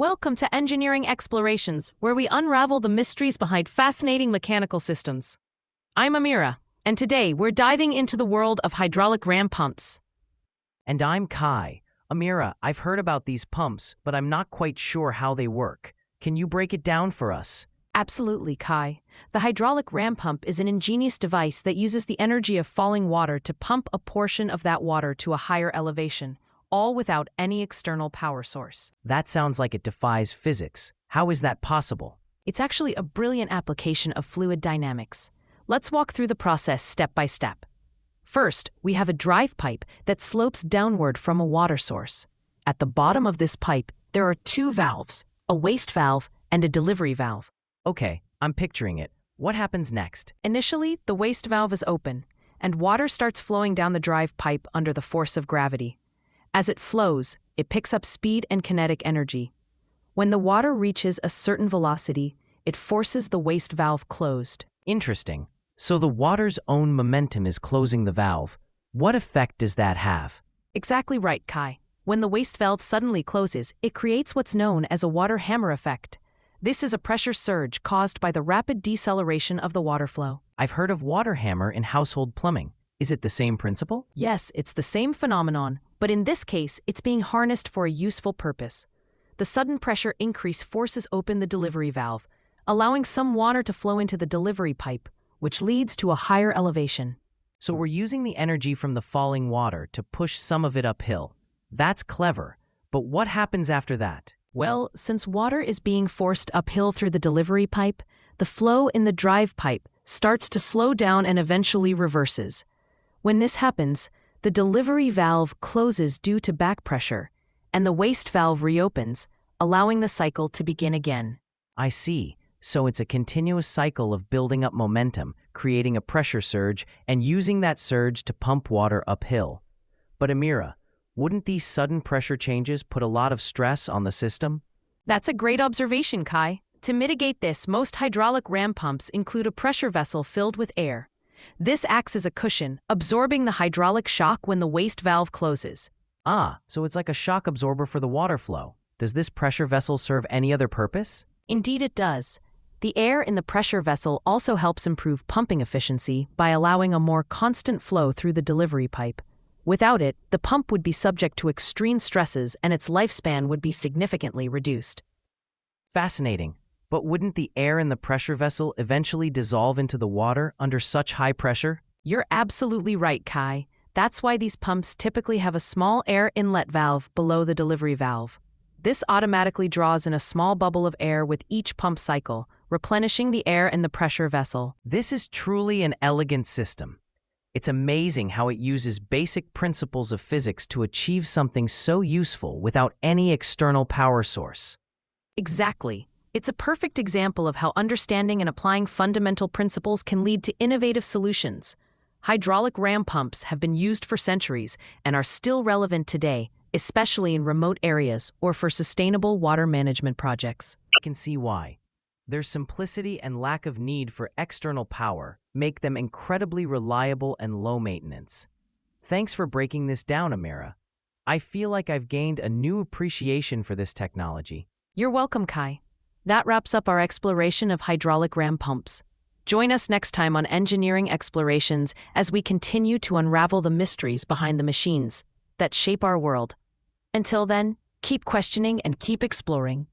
Welcome to Engineering Explorations, where we unravel the mysteries behind fascinating mechanical systems. I'm Amira, and today we're diving into the world of hydraulic ram pumps. And I'm Kai. Amira, I've heard about these pumps, but I'm not quite sure how they work. Can you break it down for us? Absolutely, Kai. The hydraulic ram pump is an ingenious device that uses the energy of falling water to pump a portion of that water to a higher elevation, all without any external power source. That sounds like it defies physics. How is that possible? It's actually a brilliant application of fluid dynamics. Let's walk through the process step by step. First, we have a drive pipe that slopes downward from a water source. At the bottom of this pipe, there are two valves, a waste valve and a delivery valve. Okay, I'm picturing it. What happens next? Initially, the waste valve is open, and water starts flowing down the drive pipe under the force of gravity. As it flows, it picks up speed and kinetic energy. When the water reaches a certain velocity, it forces the waste valve closed. Interesting. So the water's own momentum is closing the valve. What effect does that have? Exactly right, Kai. When the waste valve suddenly closes, it creates what's known as a water hammer effect. This is a pressure surge caused by the rapid deceleration of the water flow. I've heard of water hammer in household plumbing. Is it the same principle? Yes, it's the same phenomenon, but in this case, it's being harnessed for a useful purpose. The sudden pressure increase forces open the delivery valve, allowing some water to flow into the delivery pipe, which leads to a higher elevation. So we're using the energy from the falling water to push some of it uphill. That's clever. But what happens after that? Well, since water is being forced uphill through the delivery pipe, the flow in the drive pipe starts to slow down and eventually reverses. When this happens, the delivery valve closes due to back pressure, and the waste valve reopens, allowing the cycle to begin again. I see. So it's a continuous cycle of building up momentum, creating a pressure surge, and using that surge to pump water uphill. But Amira, wouldn't these sudden pressure changes put a lot of stress on the system? That's a great observation, Kai. To mitigate this, most hydraulic ram pumps include a pressure vessel filled with air. This acts as a cushion, absorbing the hydraulic shock when the waste valve closes. So it's like a shock absorber for the water flow. Does this pressure vessel serve any other purpose? Indeed it does. The air in the pressure vessel also helps improve pumping efficiency by allowing a more constant flow through the delivery pipe. Without it, the pump would be subject to extreme stresses and its lifespan would be significantly reduced. Fascinating. But wouldn't the air in the pressure vessel eventually dissolve into the water under such high pressure? You're absolutely right, Kai. That's why these pumps typically have a small air inlet valve below the delivery valve. This automatically draws in a small bubble of air with each pump cycle, replenishing the air in the pressure vessel. This is truly an elegant system. It's amazing how it uses basic principles of physics to achieve something so useful without any external power source. Exactly. It's a perfect example of how understanding and applying fundamental principles can lead to innovative solutions. Hydraulic ram pumps have been used for centuries and are still relevant today, especially in remote areas or for sustainable water management projects. I can see why. Their simplicity and lack of need for external power make them incredibly reliable and low maintenance. Thanks for breaking this down, Amira. I feel like I've gained a new appreciation for this technology. You're welcome, Kai. That wraps up our exploration of hydraulic ram pumps. Join us next time on Engineering Explorations as we continue to unravel the mysteries behind the machines that shape our world. Until then, keep questioning and keep exploring.